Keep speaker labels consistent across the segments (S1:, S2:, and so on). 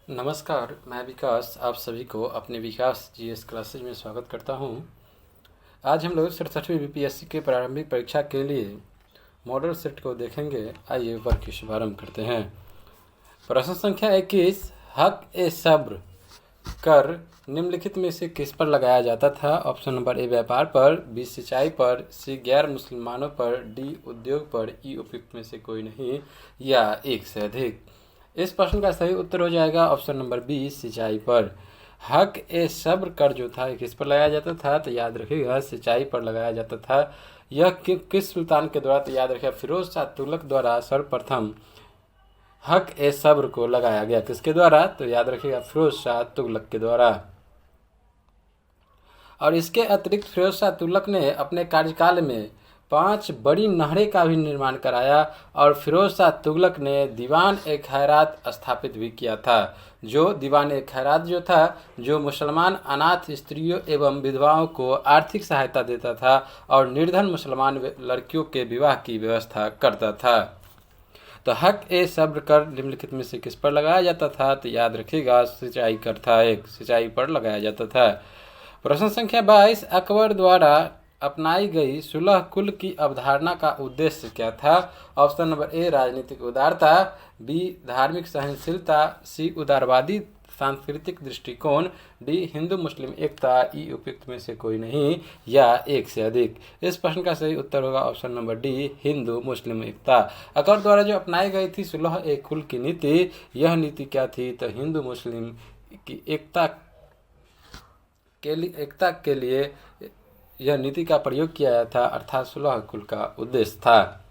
S1: नमस्कार, मैं विकास आप सभी को अपने विकास जीएस क्लासेज में स्वागत करता हूं। आज हम लोग 67वीं बीपीएससी के प्रारंभिक परीक्षा के लिए मॉडल सेट को देखेंगे। आइए वर्ग की शुभारंभ करते हैं। प्रश्न संख्या 21, हक ए सब्र कर निम्नलिखित में से किस पर लगाया जाता था? ऑप्शन नंबर ए व्यापार पर, बी सिंचाई पर, सी गैर मुसलमानों पर, डी उद्योग पर, ई उपयुक्त में से कोई नहीं या एक से अधिक। इस प्रश्न का सही उत्तर हो जाएगा ऑप्शन नंबर बी सिंचाई पर। हक ए सब्र कर जो था किस पर लगाया जाता था? तो याद रखिएगा सिंचाई पर लगाया जाता था। यह किस सुल्तान के द्वारा? तो याद रखिएगा फिरोज शाह तुगलक द्वारा सर्वप्रथम हक ए सब्र को लगाया गया। किसके द्वारा? तो याद रखिएगा फिरोज शाह तुगलक के द्वारा। और इसके अतिरिक्त फिरोज शाह तुगलक ने अपने कार्यकाल में 5 बड़ी नहरें का भी निर्माण कराया और फिरोज शाह तुगलक ने दीवान ए खैरात स्थापित भी किया था। जो दीवान ए खैरात जो था, जो मुसलमान अनाथ स्त्रियों एवं विधवाओं को आर्थिक सहायता देता था और निर्धन मुसलमान लड़कियों के विवाह की व्यवस्था करता था। तो हक ए सब्र कर निम्नलिखित में से किस पर लगाया जाता था? तो याद रखिएगा सिंचाई कर था, एक सिंचाई पर लगाया जाता था। प्रश्न संख्या 22, अकबर द्वारा अपनाई गई सुलह कुल की अवधारणा का उद्देश्य क्या था? ऑप्शन नंबर ए राजनीतिक उदारता, बी धार्मिक सहनशीलता, सी उदारवादी सांस्कृतिक दृष्टिकोण, डी हिंदू मुस्लिम एकता, ई उपयुक्त में से कोई नहीं या एक से अधिक। इस प्रश्न का सही उत्तर होगा ऑप्शन नंबर डी हिंदू मुस्लिम एकता। अकबर द्वारा जो अपनाई गई थी सुलह ए कुल की नीति, यह नीति क्या थी? तो हिंदू मुस्लिम की एकता के लिए यह नीति का प्रयोग किया गया था, अर्थात सुलह कुल का उद्देश्य था।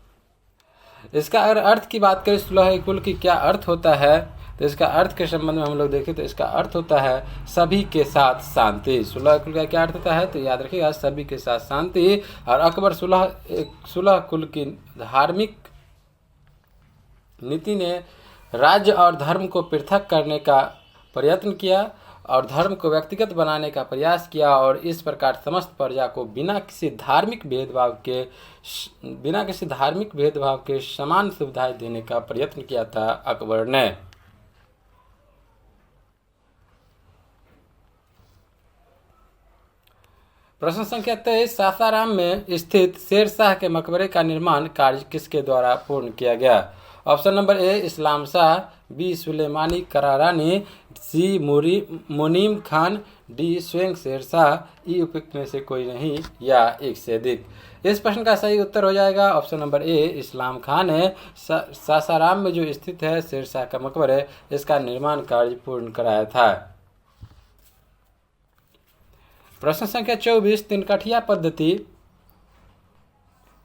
S1: इसका अगर अर्थ की बात करें सुलह कुल की क्या अर्थ होता है, तो इसका अर्थ के संबंध में हम लोग देखें तो इसका अर्थ होता है सभी के साथ शांति। सुलह कुल का क्या अर्थ होता है? तो याद रखिएगा सभी के साथ शांति। और अकबर सुलह कुल की धार्मिक नीति ने राज्य और धर्म को पृथक करने का प्रयत्न किया और धर्म को व्यक्तिगत बनाने का प्रयास किया और इस प्रकार समस्त प्रजा को बिना किसी धार्मिक भेदभाव के समान सुविधाएं देने का प्रयत्न किया था अकबर ने। प्रश्न संख्या 23, सासाराम में स्थित शेरशाह के मकबरे का निर्माण कार्य किसके द्वारा पूर्ण किया गया? Option number A Islam Shah, B Sulemani Karrani, C Munim Khan, D स्वयं शेरशाह, ई उपयुक्त में से कोई नहीं या एक से अधिक। इस प्रश्न का सही उत्तर हो जाएगा ऑप्शन नंबर ए इस्लाम खान है। सासाराम में जो स्थित है शेरशाह का मकबरा, इसका निर्माण कार्य पूर्ण कराया था। प्रश्न संख्या 24, तिनकठिया पद्धति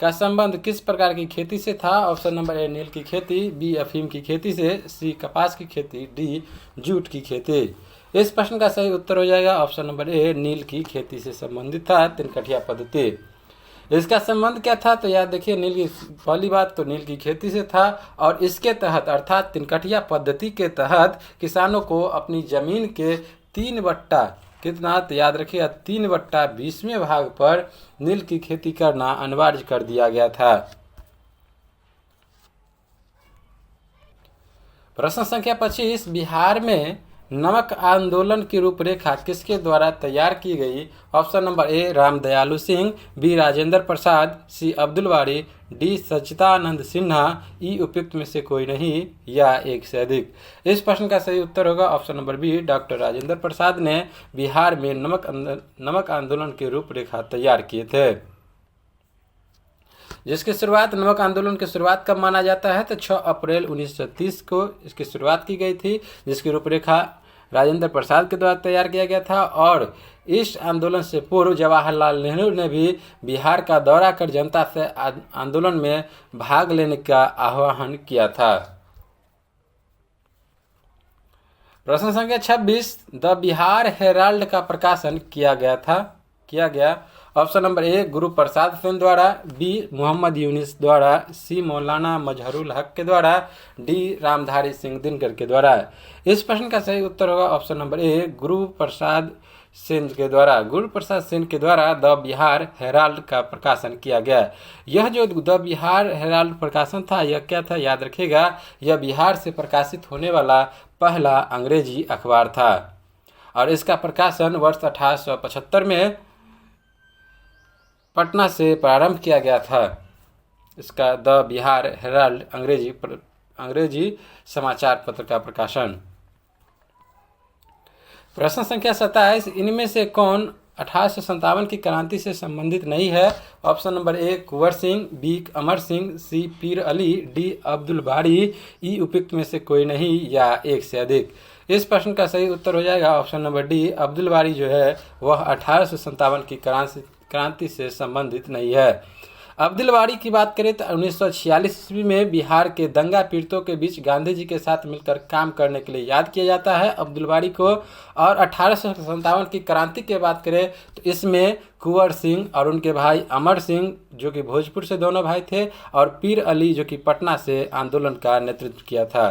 S1: का संबंध किस प्रकार की खेती से था? ऑप्शन नंबर ए नील की खेती, बी अफीम की खेती से, सी कपास की खेती, डी जूट की खेती। इस प्रश्न का सही उत्तर हो जाएगा ऑप्शन नंबर ए नील की खेती से संबंधित था तिनकठिया पद्धति। इसका संबंध क्या था? तो याद देखिए पहली बात तो नील की खेती से था और इसके तहत अर्थात तिनकठिया पद्धति के तहत किसानों को अपनी जमीन के 3 बट्टा कितना? तो याद रखिएगा 3/20वें भाग पर नील की खेती करना अनिवार्य कर दिया गया था। प्रश्न संख्या 25, बिहार में नमक आंदोलन की रूपरेखा किसके द्वारा तैयार की गई? Option number A Ramdayalu Singh, B Rajendra Prasad, C Abdul Bari, D सच्चिदानंद सिन्हा, ई उपयुक्त में से कोई नहीं या एक से अधिक। इस प्रश्न का सही उत्तर होगा option number B doctor Rajendra Prasad ने बिहार में नमक आंदोलन की रूपरेखा तैयार किए थे। जिसकी शुरुआत नमक आंदोलन की शुरुआत कब माना जाता है? तो 6 अप्रैल 1930 को इसकी शुरुआत की गई थी, जिसकी रूपरेखा राजेंद्र प्रसाद के द्वारा तैयार किया गया था। और इस आंदोलन से पूर्व जवाहरलाल नेहरू ने भी बिहार का दौरा कर जनता से आंदोलन में भाग लेने का आह्वान किया था। प्रश्न संख्या 26, द बिहार हेराल्ड का प्रकाशन किया गया। ऑप्शन नंबर ए गुरु प्रसाद सिंह द्वारा, बी मोहम्मद यूनिस द्वारा, सी मौलाना मजहरुल हक के द्वारा, डी रामधारी सिंह दिनकर के द्वारा। इस प्रश्न का सही उत्तर होगा ऑप्शन नंबर ए गुरु प्रसाद गुरु प्रसाद सेन के द्वारा द बिहार हेराल्ड का प्रकाशन किया गया। यह जो द बिहार हेराल्ड प्रकाशन था, यह क्या था याद रखिएगा, यह बिहार से प्रकाशित होने वाला पहला अंग्रेजी अखबार था और इसका प्रकाशन वर्ष 1875 में पटना से प्रारंभ किया गया था। इसका द बिहार हेराल्ड अंग्रेजी समाचार पत्र का प्रकाशन। प्रश्न संख्या 27, इनमें से कौन 1857 की क्रांति से संबंधित नहीं है? Option number A Kunwar Singh, B Amar Singh, C Pir Ali, D Abdul बारी, ई उपयुक्त में से कोई नहीं या एक से अधिक। इस प्रश्न का सही उत्तर हो जाएगा ऑप्शन नंबर डी, अब्दुल बारी जो है वह 1857 की क्रांति से संबंधित नहीं है। अब्दुल बारी की बात करें तो 1946 ईस्वी में बिहार के दंगा पीड़ितों के बीच गांधी जी के साथ मिलकर काम करने के लिए याद किया जाता है अब्दुल बारी को। और 1857 की क्रांति की बात करें तो इसमें कुंवर सिंह और उनके भाई अमर सिंह जो कि भोजपुर से दोनों भाई थे और पीर अली जो कि पटना से आंदोलन का नेतृत्व किया था।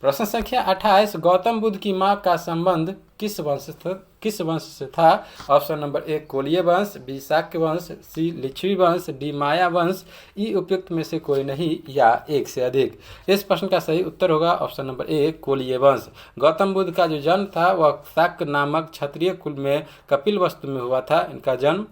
S1: प्रश्न संख्या 28, गौतम बुद्ध की मां का संबंध किस वंश से था? ऑप्शन नंबर ए कोलिय वंश, बी शाक्य वंश, सी लिच्छवी वंश, डी माया वंश, ई उपयुक्त में से कोई नहीं या एक से अधिक। इस प्रश्न का सही उत्तर होगा ऑप्शन नंबर ए कोलिय वंश। गौतम बुद्ध का जो जन्म था वह शाक्य नामक क्षत्रिय कुल में कपिल वस्तु में हुआ था इनका जन्म,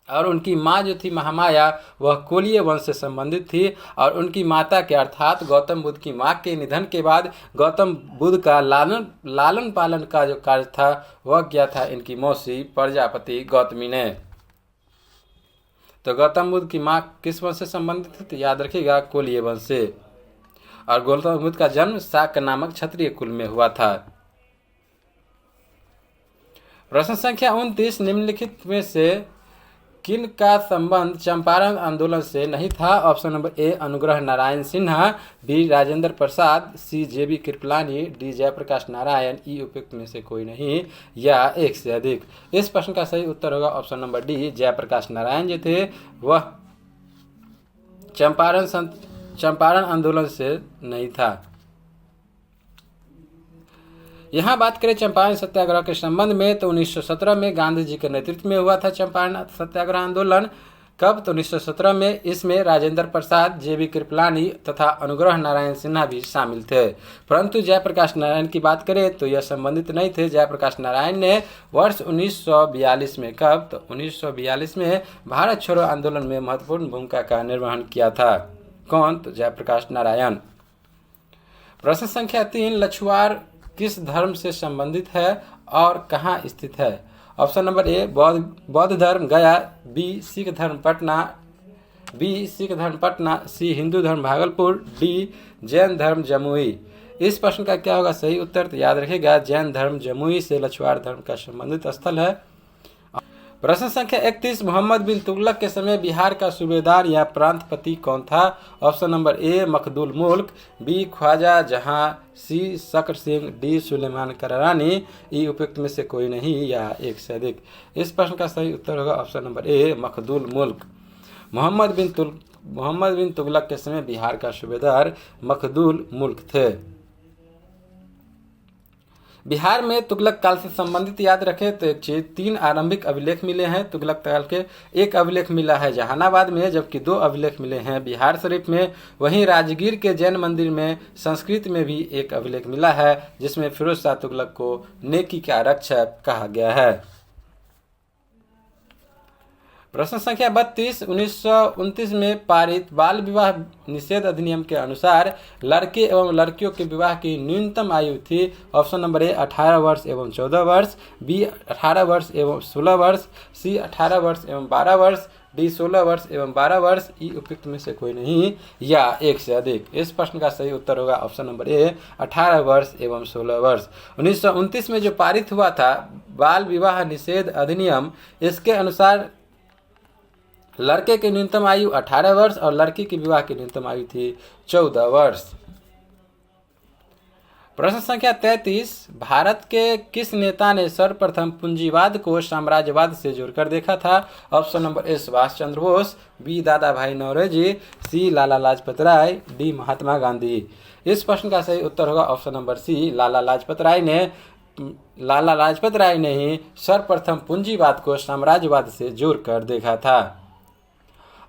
S1: और उनकी माँ जो थी महामाया वह कोलिय वंश से संबंधित थी। और उनकी माता के अर्थात गौतम बुद्ध की माँ के निधन के बाद गौतम बुद्ध का लालन पालन का जो कार्य था वह किया था इनकी मौसी प्रजापति गौतमी ने। तो गौतम बुद्ध की माँ किस वंश से संबंधित थी? तो याद रखिएगा कोलिय वंश से। और गौतम बुद्ध का जन्म शाक्य नामक क्षत्रिय कुल में हुआ था। प्रश्न संख्या 29, निम्नलिखित में से किन का संबंध चंपारण आंदोलन से नहीं था? ऑप्शन नंबर ए अनुग्रह नारायण सिन्हा, बी राजेंद्र प्रसाद, सी जेबी कृपलानी, डी जयप्रकाश नारायण, ई उपयुक्त में से कोई नहीं या एक से अधिक। इस प्रश्न का सही उत्तर होगा option number D, Jayaprakash Narayan जो थे वह चंपारण आंदोलन से नहीं था। यहाँ बात करें चंपारण सत्याग्रह के संबंध में तो 1917 में गांधी जी के नेतृत्व में हुआ था चंपारण सत्याग्रह आंदोलन। कब? तो 1917 में। इसमें राजेंद्र प्रसाद, जेबी कृपलानी तथा अनुग्रह नारायण सिन्हा भी शामिल थे। परंतु जयप्रकाश नारायण की बात करें तो यह संबंधित नहीं थे। जयप्रकाश नारायण ने वर्ष 1942 में, कब? तो 1942 में भारत छोड़ो आंदोलन में महत्वपूर्ण भूमिका का निर्वहन किया था। कौन? तो जयप्रकाश नारायण। प्रश्न संख्या 3, लछुआर किस धर्म से संबंधित है और कहाँ स्थित है? ऑप्शन नंबर ए बौद्ध धर्म गया, बी सिख धर्म पटना, सी हिंदू धर्म भागलपुर, डी जैन धर्म जमुई। इस प्रश्न का क्या होगा सही उत्तर? तो याद रखिएगा जैन धर्म जमुई से लछुआर धर्म का संबंधित स्थल है। प्रश्न संख्या 31, मोहम्मद बिन तुगलक के समय बिहार का सूबेदार या प्रांतपति कौन था? ऑप्शन नंबर ए मखदूल मुल्क, बी ख्वाजा जहां, सी शक्र सिंह, डी सुलेमान करारानी, ई उपयुक्त में से कोई नहीं या एक से अधिक। इस प्रश्न का सही उत्तर होगा ऑप्शन नंबर ए मखदूल मुल्क। मोहम्मद बिन तुगलक के समय बिहार का सूबेदार मखदूल मुल्क थे। बिहार में तुगलक काल से संबंधित याद रखें तो 3 आरंभिक अभिलेख मिले हैं तुगलक काल के। एक अभिलेख मिला है जहानाबाद में, जबकि 2 अभिलेख मिले हैं बिहार शरीफ में। वहीं राजगीर के जैन मंदिर में संस्कृत में भी एक अभिलेख मिला है जिसमें फिरोज शाह तुगलक को नेकी का रक्षक कहा गया है। प्रश्न संख्या 32, 1929 में पारित बाल विवाह निषेध अधिनियम के अनुसार लड़के एवं लड़कियों के विवाह की न्यूनतम आयु थी। ऑप्शन नंबर ए 18 वर्ष एवं 14 वर्ष, बी 18 वर्ष एवं 16 वर्ष, सी 18 वर्ष एवं 12 वर्ष, डी 16 वर्ष एवं 12 वर्ष, ई उपयुक्त में से कोई नहीं या एक से अधिक। इस प्रश्न का सही उत्तर होगा ऑप्शन नंबर ए 18 वर्ष एवं 16 वर्ष। 1929 में जो पारित हुआ था बाल विवाह निषेध अधिनियम, इसके अनुसार लड़के की न्यूनतम आयु 18 वर्ष और लड़की की विवाह की न्यूनतम आयु थी 14 वर्ष। प्रश्न संख्या 33, भारत के किस नेता ने सर्वप्रथम पूंजीवाद को साम्राज्यवाद से जोड़कर देखा था? Option number A Subhash Chandra Bose, B Dadabhai Naoroji, C Lala Lajpat Rai, D Mahatma Gandhi. इस प्रश्न का सही उत्तर होगा option number C, Lala Lajpat Rai ने ही सर्वप्रथम पूंजीवाद को साम्राज्यवाद से जोड़कर देखा था।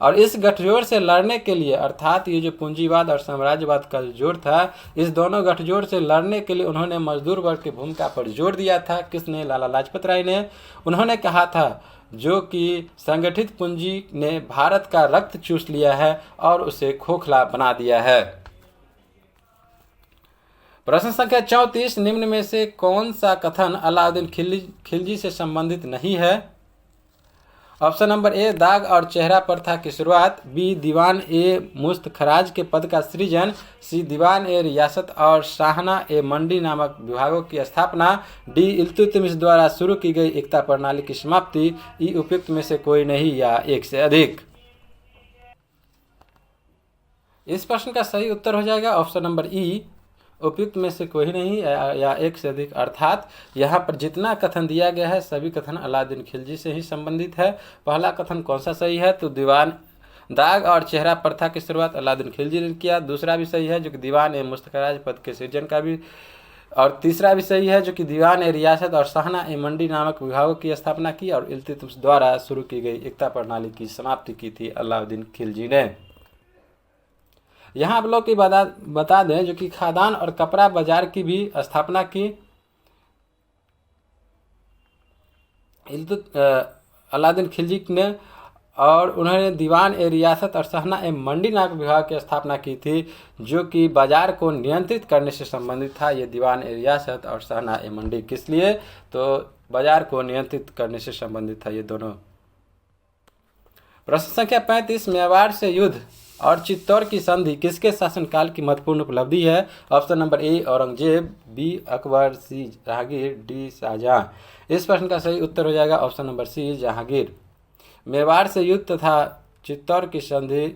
S1: और इस गठजोड़ से लड़ने के लिए, अर्थात ये जो पूंजीवाद और साम्राज्यवाद का जोड़ था, इस दोनों गठजोड़ से लड़ने के लिए उन्होंने मजदूर वर्ग की भूमिका पर जोर दिया था। किसने? लाला लाजपत राय ने। उन्होंने कहा था जो कि संगठित पूंजी ने भारत का रक्त चूस लिया है और उसे खोखला बना दिया है। प्रश्न संख्या 34, निम्न में से कौन सा कथन अलाउद्दीन खिलजी से संबंधित नहीं है? ऑप्शन नंबर ए दाग और चेहरा प्रथा की शुरुआत, बी दीवान ए मुस्त खराज के पद का सृजन, सी दीवान ए रियासत और शाहना ए मंडी नामक विभागों की स्थापना, डी इल्तुतमिश द्वारा शुरू की गई एकता प्रणाली की समाप्ति, ई उपयुक्त में से कोई नहीं या एक से अधिक। इस प्रश्न का सही उत्तर हो जाएगा ऑप्शन नंबर ई, उपयुक्त में से कोई नहीं या एक से अधिक। अर्थात यहाँ पर जितना कथन दिया गया है सभी कथन अलाउद्दीन खिलजी से ही संबंधित है। पहला कथन कौन सा सही है? तो दीवान दाग और चेहरा प्रथा की शुरुआत अलाउद्दीन खिलजी ने किया। दूसरा भी सही है जो कि दीवान ए मुस्तखराज पद के सृजन का भी, और तीसरा भी सही है जो कि दीवान ए रियासत और शाहना ए मंडी नामक विभागों की स्थापना की और इल्तुतमिश द्वारा शुरू की गई एकता प्रणाली की समाप्ति की थी अलाउद्दीन खिलजी ने। यहाँ आप लोग की बता दें जो कि खादान और कपड़ा बाजार की भी स्थापना की अलाउद्दीन खिलजी ने, और उन्होंने दीवान ए रियासत और शाहना ए मंडी नामक विभाग की स्थापना की थी जो कि बाजार को नियंत्रित करने से संबंधित था। ये दीवान ए रियासत और शाहना ए मंडी किस लिए? तो बाजार को नियंत्रित करने से संबंधित था ये दोनों। प्रश्न संख्या 35, मेवाड़ से युद्ध और चित्तौड़ की संधि किसके शासनकाल की महत्वपूर्ण उपलब्धि है? Option number A Aurangzeb, B Akbar, C Jahangir, D Shah Jahan. इस प्रश्न का सही उत्तर हो जाएगा option number C Jahangir. Mewar से युद्ध तथा चित्तौड़ की संधि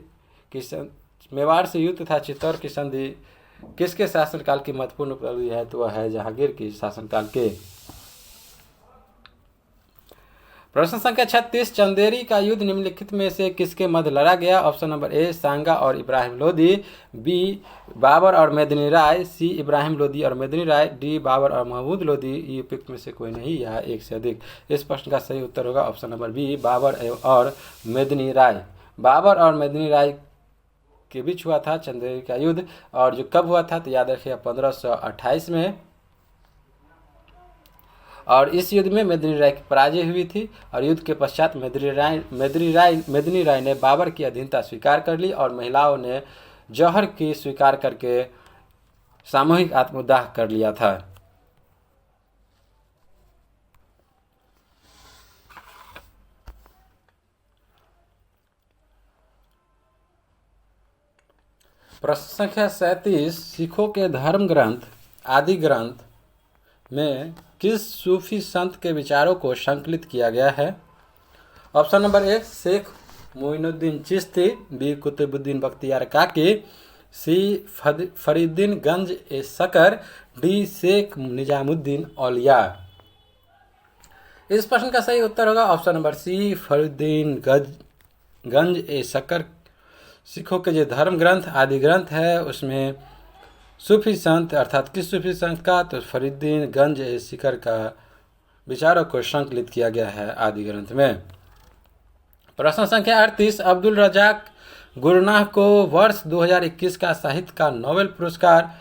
S1: किसके शासनकाल की महत्वपूर्ण उपलब्धि है? तो वह है जहांगीर की शासनकाल के। प्रश्न संख्या 36, चंदेरी का युद्ध निम्नलिखित में से किसके मध्य लड़ा गया? ऑप्शन नंबर ए सांगा और इब्राहिम लोदी, बी बाबर और मेदिनी राय, सी इब्राहिम लोदी और मेदिनी राय, डी बाबर और महमूद लोदी, ये उपयुक्त में से कोई नहीं या एक से अधिक। इस प्रश्न का सही उत्तर होगा ऑप्शन नंबर बी बाबर और मेदिनी राय। बाबर और मेदिनी राय के बीच हुआ था चंदेरी का युद्ध, और जो कब हुआ था तो याद रखिए 1528 में, और इस युद्ध में मेदिनी राय की पराजय हुई थी। और युद्ध के पश्चात मेदिनी राय ने बाबर की अधीनता स्वीकार कर ली और महिलाओं ने जौहर की स्वीकार करके सामूहिक आत्मदाह कर लिया था। प्रश्न संख्या 37, सिखों के धर्म ग्रंथ आदि ग्रंथ में किस सूफी संत के विचारों को संकलित किया गया है? Option number A Sheikh Moinuddin Chishti, B Qutbuddin Bakhtiyar Kaki, C Fariduddin Ganj e Shakar, D Sheikh Nizamuddin Auliya. इस प्रश्न का सही उत्तर होगा option number C Fariduddin Ganj e Shakar. सिखों के जो धर्म ग्रंथ आदि ग्रंथ है उसमें सूफी संत अर्थात किस सूफी संत का? तो फरीदुद्दीन गंज ए शिकर का विचारों को संकलित किया गया है आदि ग्रंथ में। प्रश्न संख्या 38, अब्दुल रज़ाक गुरनाह को वर्ष 2021 का साहित्य का नोबेल पुरस्कार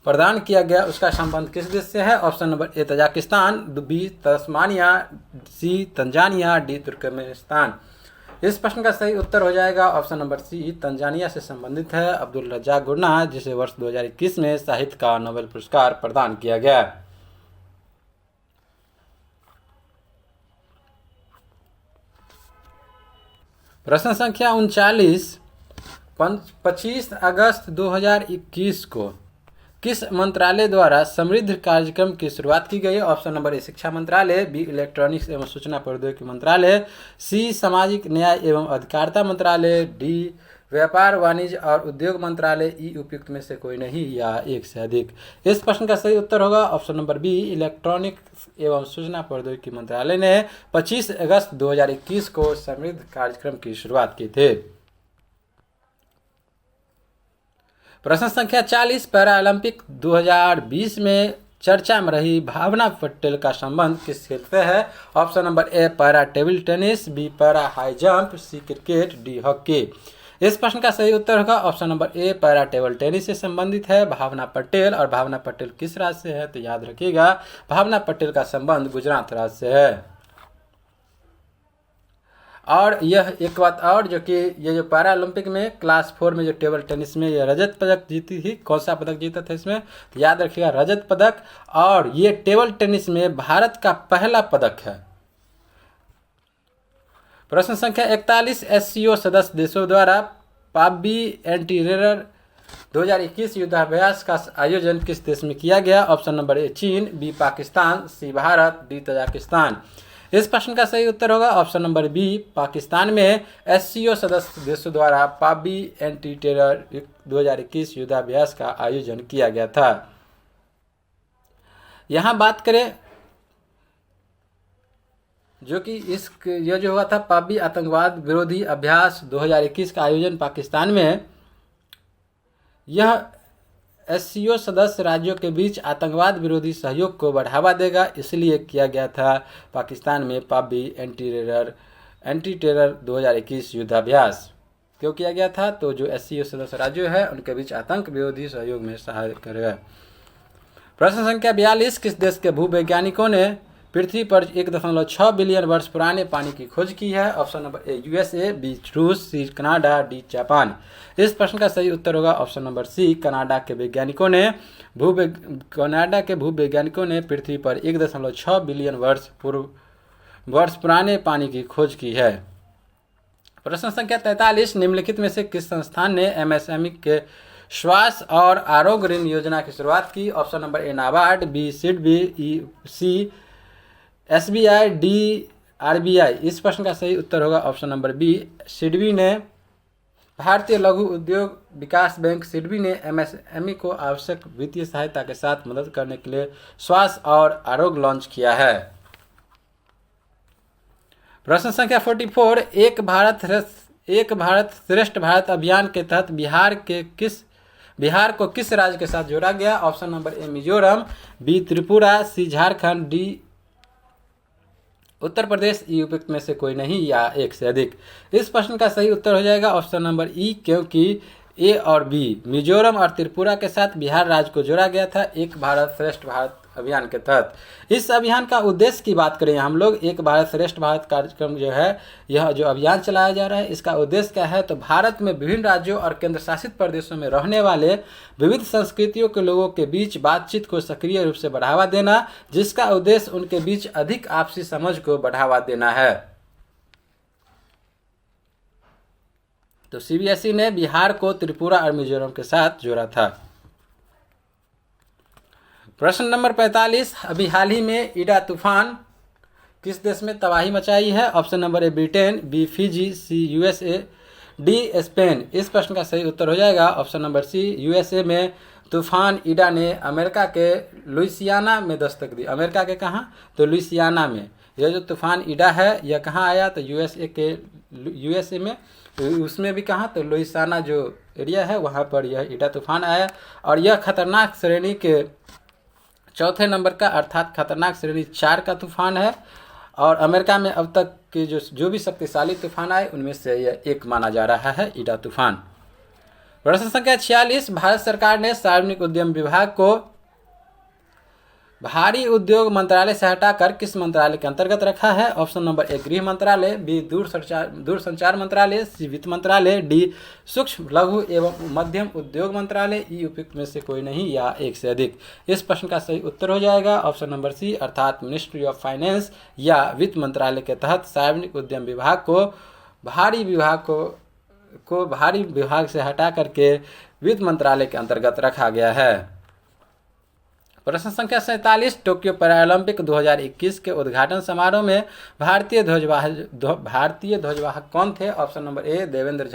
S1: प्रदान किया गया, उसका संबंध किस देश से है? Option number A Tajikistan, B Tasmania, C Tanzania, D Turkmenistan. इस प्रश्न का सही उत्तर हो जाएगा ऑप्शन नंबर सी तंजानिया से संबंधित है अब्दुल रज़ाक गुरनाह, जिसे वर्ष 2021 में साहित्य का नोबेल पुरस्कार प्रदान किया गया। प्रश्न संख्या 39, 25 अगस्त 2021 को किस मंत्रालय द्वारा समृद्ध कार्यक्रम की शुरुआत की गई? ऑप्शन नंबर ए शिक्षा मंत्रालय, बी इलेक्ट्रॉनिक्स एवं सूचना प्रौद्योगिकी मंत्रालय, सी सामाजिक न्याय एवं अधिकारिता मंत्रालय, डी व्यापार वाणिज्य और उद्योग मंत्रालय, ई उपयुक्त में से कोई नहीं या एक से अधिक। इस प्रश्न का सही उत्तर होगा ऑप्शन नंबर बी, इलेक्ट्रॉनिक्स एवं सूचना प्रौद्योगिकी मंत्रालय ने 25 अगस्त 2021 को समृद्ध कार्यक्रम की शुरुआत की थी। प्रश्न संख्या 40, पैरालंपिक 2020 में चर्चा में रही भावना पटेल का संबंध किस खेल से है? Option number A, para table tennis, B para high jump, C cricket, D hockey. इस प्रश्न का सही उत्तर होगा option number A, para table tennis से संबंधित है भावना पटेल। और भावना पटेल किस राज्य से है? तो याद रखिएगा, भावना पटेल का संबंध गुजरात राज्य से है। और यह एक बात और, जो कि ये जो पैरालंपिक में क्लास 4 में जो टेबल टेनिस में ये रजत पदक जीती थी, कौन सा पदक जीता था इसमें? तो याद रखिएगा, रजत पदक। और ये टेबल टेनिस में भारत का पहला पदक है। प्रश्न संख्या 41, एससीओ सदस्य देशों द्वारा पाबी एंटी टेरर 2021 युद्धाभ्यास का आयोजन किस देश में किया गया? ऑप्शन नंबर ए, चीन, बी पाकिस्तान, सी भारत, डी तजाकिस्तान। इस प्रश्न का सही उत्तर होगा ऑप्शन नंबर बी, पाकिस्तान में एससीओ सदस्य देशों द्वारा पाबी एंटी टेरर 2021 युद्धाभ्यास का आयोजन किया गया था। यहाँ बात करें जो कि यह जो हुआ था पाबी आतंकवाद विरोधी अभ्यास 2021 का आयोजन पाकिस्तान में, यह एससीओ सदस्य राज्यों के बीच आतंकवाद विरोधी सहयोग को बढ़ावा देगा, इसलिए किया गया था पाकिस्तान में पाबी एंटी टेरर 2021 युद्धाभ्यास। क्यों किया गया था? तो जो एससीओ सदस्य राज्य है उनके बीच आतंक विरोधी सहयोग में सहायता करेगा। प्रश्न संख्या 42, किस देश के भूवैज्ञानिकों ने पृथ्वी पर 1.6 बिलियन वर्ष पुराने पानी की खोज की है? Option number A, USA, B रूस, सी कनाडा, डी जापान। इस प्रश्न का सही उत्तर होगा ऑप्शन नंबर सी, कनाडा के भूवैज्ञानिकों ने पृथ्वी पर 1.6 बिलियन वर्ष पुराने पानी की खोज की है। प्रश्न संख्या 43, निम्नलिखित में से किस संस्थान ने एमएसएमई के स्वास्थ्य और आरोग्य ऋण योजना की शुरुआत की? Option number A, NABARD, B SIDBI, C SBI, D RBI. इस प्रश्न का सही उत्तर होगा ऑप्शन नंबर बी, सिडबी ने। भारतीय लघु उद्योग विकास बैंक सिडबी ने एमएसएमई को आवश्यक वित्तीय सहायता के साथ मदद करने के लिए स्वास्थ्य और आरोग्य लॉन्च किया है। प्रश्न संख्या 44, एक भारत श्रेष्ठ भारत अभियान के तहत बिहार को किस राज्य के साथ जोड़ा गया? Option number A, Mizoram, B Tripura, C Jharkhand, D Uttar Pradesh, E उपयुक्त में से कोई नहीं या एक से अधिक। इस प्रश्न का सही उत्तर हो जाएगा ऑप्शन नंबर ई, क्योंकि ए और बी, मिजोरम और त्रिपुरा के साथ बिहार राज्य को जोड़ा गया था एक भारत श्रेष्ठ भारत अभियान के तहत। इस अभियान का उद्देश्य की बात करें हम लोग, एक भारत श्रेष्ठ भारत कार्यक्रम जो है, यह जो अभियान चलाया जा रहा है, इसका उद्देश्य क्या है? तो भारत में विभिन्न राज्यों और केंद्र शासित प्रदेशों में रहने वाले विविध संस्कृतियों के लोगों के बीच बातचीत को सक्रिय रूप से बढ़ावा देना, जिसका उद्देश्य उनके बीच अधिक आपसी समझ को बढ़ावा देना है। तो सीबीएसई ने बिहार को त्रिपुरा और मिजोरम के साथ जोड़ा था। प्रश्न नंबर 45, अभी हाल ही में ईडा तूफान किस देश में तबाही मचाई है? Option number A, Britain, B Fiji, C USA, D Spain. इस प्रश्न का सही उत्तर हो जाएगा ऑप्शन नंबर सी, यूएसए में तूफान ईडा ने अमेरिका के लुइसियाना में दस्तक दी। अमेरिका के कहाँ? तो लुइसियाना में। यह जो तूफान ईडा है यह कहाँ आया? तो यूएसए में, उसमें भी कहाँ? तो लुइसियाना जो एरिया है वहाँ पर यह ईडा तूफान आया। और यह खतरनाक श्रेणी के चौथे नंबर का, अर्थात खतरनाक श्रेणी 4 का तूफान है। और अमेरिका में अब तक के जो भी शक्तिशाली तूफान आए उनमें से यह एक माना जा रहा है, ईडा तूफान। प्रश्न संख्या 46, भारत सरकार ने सार्वजनिक उद्यम विभाग को भारी उद्योग मंत्रालय से हटाकर किस मंत्रालय के अंतर्गत रखा है? ऑप्शन नंबर ए, गृह मंत्रालय, बी दूरसंचार मंत्रालय, सी वित्त मंत्रालय, डी सूक्ष्म लघु एवं मध्यम उद्योग मंत्रालय, ई उपयुक्त में से कोई नहीं या एक से अधिक। इस प्रश्न का सही उत्तर हो जाएगा ऑप्शन नंबर सी, अर्थात मिनिस्ट्री ऑफ फाइनेंस या वित्त मंत्रालय के तहत सार्वजनिक उद्यम विभाग को भारी विभाग से हटा करके वित्त मंत्रालय के अंतर्गत रखा गया है। प्रश्न संख्या 47, टोक्यो पैरालंपिक 2021 के उद्घाटन समारोह में भारतीय ध्वजवाहक कौन थे? Option number A Devendra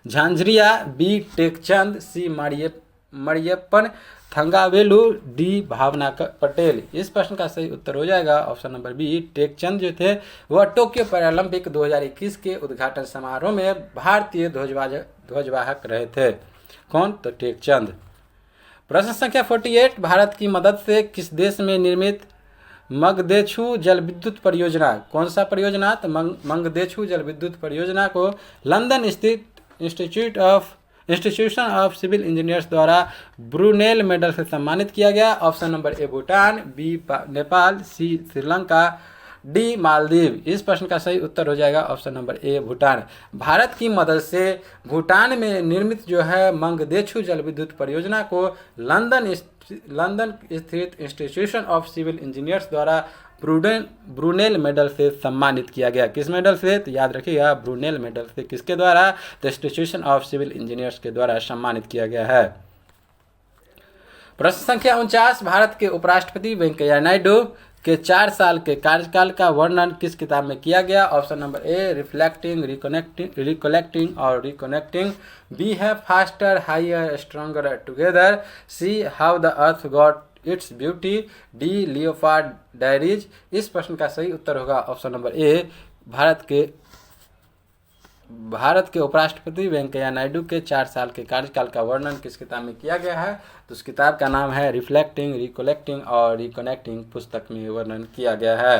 S1: Jhajharia, B Tekchand, C Mariyappan Thangavelu, D Bhavana Patel. इस प्रश्न का सही उत्तर हो जाएगा ऑप्शन नंबर बी टेकचंद जो थे वह टोक्यो पैरालंपिक 2021 के उद्घाटन समारोह में भारतीय ध्वजवाहक रहे थे। कौन? तो टेकचंद। प्रश्न संख्या 48, भारत की मदद से किस देश में निर्मित मगदेछु जल विद्युत परियोजना, कौन सा परियोजना? तो मंगदेछु जल विद्युत परियोजना को लंदन स्थित इंस्टीट्यूशन ऑफ सिविल इंजीनियर्स द्वारा ब्रूनेल मेडल से सम्मानित किया गया। Option number A Bhutan, B Nepal, C Sri Lanka, D Maldives. इस प्रश्न का सही उत्तर हो जाएगा option number A Bhutan. Bharat की मदद से भूटान में निर्मित जो है मंगदेछु जल विद्युत परियोजना को लंदन स्थित इंस्टीट्यूशन ऑफ सिविल इंजीनियर्स द्वारा ब्रूनेल मेडल से सम्मानित किया गया। किस मेडल से? तो याद रखिएगा ब्रूनेल मेडल से। किसके द्वारा? तो इंस्टीट्यूशन ऑफ सिविल इंजीनियर्स के द्वारा सम्मानित किया गया है। प्रश्न संख्या 49, भारत के उपराष्ट्रपति वेंकैया नायडू के 4 साल के कार्यकाल का वर्णन किस किताब में किया गया? Option number A reflecting, recollecting और रिकनेक्टिंग, बी है faster, higher, stronger together, C how the earth got its beauty, D leopard diaries. इस प्रश्न का सही उत्तर होगा ऑप्शन नंबर ए भारत के उपराष्ट्रपति वेंकैया नायडू के 4 साल के कार्यकाल का वर्णन किस किताब में किया गया है? तो उस किताब का नाम है रिफ्लेक्टिंग, रिकलेक्टिंग और रिकनेक्टिंग पुस्तक में वर्णन किया गया है।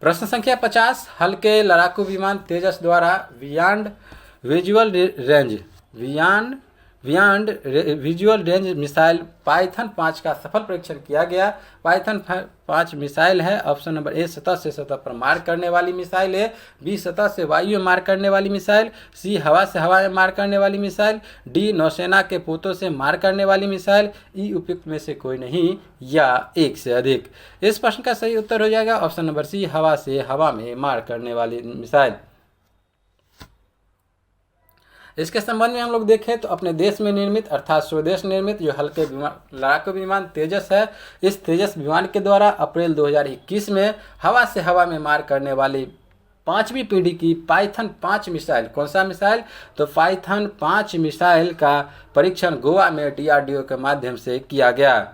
S1: प्रश्न संख्या 50, हल्के लड़ाकू विमान तेजस द्वारा beyond visual range missile Python 5 का सफल परीक्षण किया गया। पाइथन 5 मिसाइल है। ऑप्शन नंबर ए सतह से सतह पर मार करने वाली मिसाइल है, बी सतह से वायु में मार करने वाली मिसाइल, सी हवा से हवा में मार करने वाली मिसाइल, डी नौसेना के पोतों से मार करने वाली मिसाइल, ई उपयुक्त में से कोई नहीं या एक से अधिक। इस प्रश्न का सही उत्तर हो जाएगा ऑप्शन नंबर सी हवा से हवा में मार करने वाली मिसाइल। इसके संबंध में हम लोग देखें तो अपने देश में निर्मित अर्थात स्वदेश निर्मित जो हल्के लड़ाकू विमान तेजस है, इस तेजस विमान के द्वारा अप्रैल 2021 में हवा से हवा में मार करने वाली 5वीं पीढ़ी की पाइथन 5 मिसाइल, कौन सा मिसाइल? तो पाइथन 5 मिसाइल का परीक्षण गोवा में DRDO के माध्यम से किया गया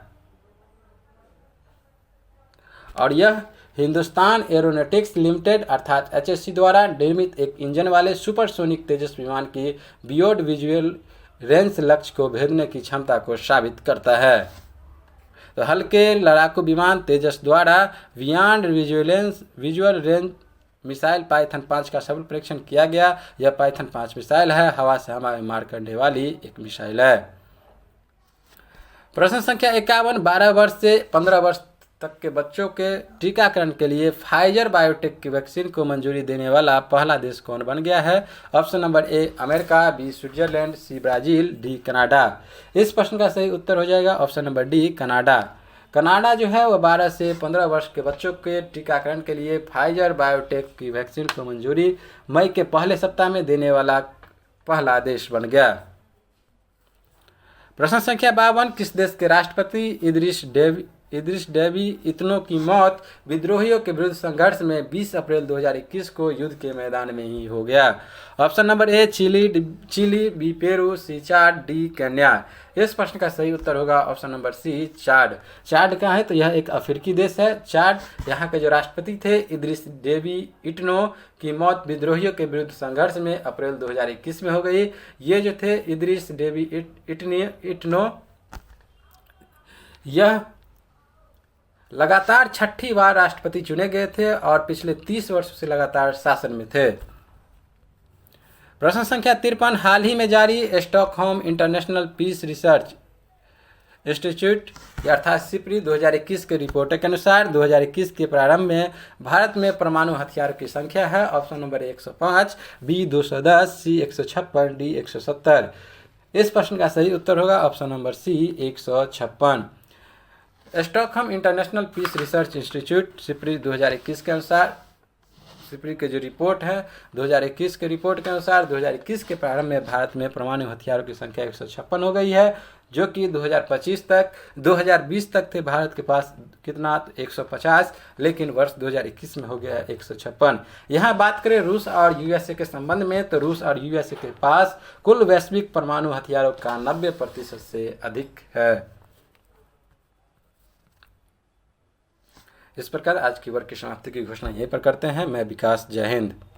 S1: और यह हिंदुस्तान एरोनॉटिक्स लिमिटेड अर्थात HSC द्वारा निर्मित एक इंजन वाले सुपरसोनिक तेजस विमान की बियॉन्ड विजुअल रेंज लक्ष्य को भेदने की क्षमता को साबित करता है। तो हल्के लड़ाकू विमान तेजस द्वारा beyond visual range missile Python 5 का सफल परीक्षण किया गया। यह पाइथन 5 मिसाइल है, हवा से हवा में मार करने वाली एक मिसाइल है। प्रश्न संख्या 51, 12 वर्ष से 15 वर्ष तक के बच्चों के टीकाकरण के लिए फाइजर बायोटेक की वैक्सीन को मंजूरी देने वाला पहला देश कौन बन गया है? Option number A America, B Switzerland, C Brazil, D Canada. इस प्रश्न का सही उत्तर हो जाएगा option number D Canada. Canada जो है वह 12 से 15 वर्ष के बच्चों के टीकाकरण के लिए फाइजर बायोटेक की वैक्सीन को मंजूरी मई के पहले सप्ताह में देने वाला पहला देश बन गया। प्रश्न संख्या 52, किस देश के राष्ट्रपति इदरिस डेबी इतनो की मौत विद्रोहियों के विरुद्ध संघर्ष में 20 अप्रैल 2021 को युद्ध के मैदान में ही हो गया? Option number A Chile, B Peru, C Chad, D Kenya. इस प्रश्न का सही उत्तर होगा ऑप्शन नंबर सी चाड। चाड कहाँ है? तो यह एक अफ्रीकी देश है। चाड यहाँ के जो राष्ट्रपति थे इदरिस डेबी इटनो की मौत विद्रोहियों के विरुद्ध संघर्ष में अप्रैल 2021 में हो गई। ये जो थे इदरिस डेबी इटनो यह लगातार 6ठी बार राष्ट्रपति चुने गए थे और पिछले 30 वर्षों से लगातार शासन में थे। प्रश्न संख्या 53, हाल ही में जारी Stockholm International Peace Research Institute अर्थात सिप्री 2021 के रिपोर्ट के अनुसार 2021 के प्रारंभ में भारत में परमाणु हथियारों की संख्या है। Option number 105, B 210, C 156, D 170। इस प्रश्न का सही उत्तर होगा option number C 156। Stockholm International Peace Research Institute SIPRI 2021 के अनुसार सिपरी के जो रिपोर्ट है 2021 के रिपोर्ट के अनुसार 2021 के प्रारंभ में भारत में परमाणु हथियारों की संख्या 156 हो गई है, जो कि 2020 तक थे भारत के पास कितना 150, लेकिन वर्ष 2021 में हो गया 156। यहाँ बात करें रूस और यूएसए के संबंध में, तो रूस और यूएसए के पास कुल वैश्विक परमाणु हथियारों का 90% से अधिक है। इस प्रकार आज की वर्ग की समाप्ति की घोषणा यहीं पर करते हैं। मैं विकास, जय हिंद।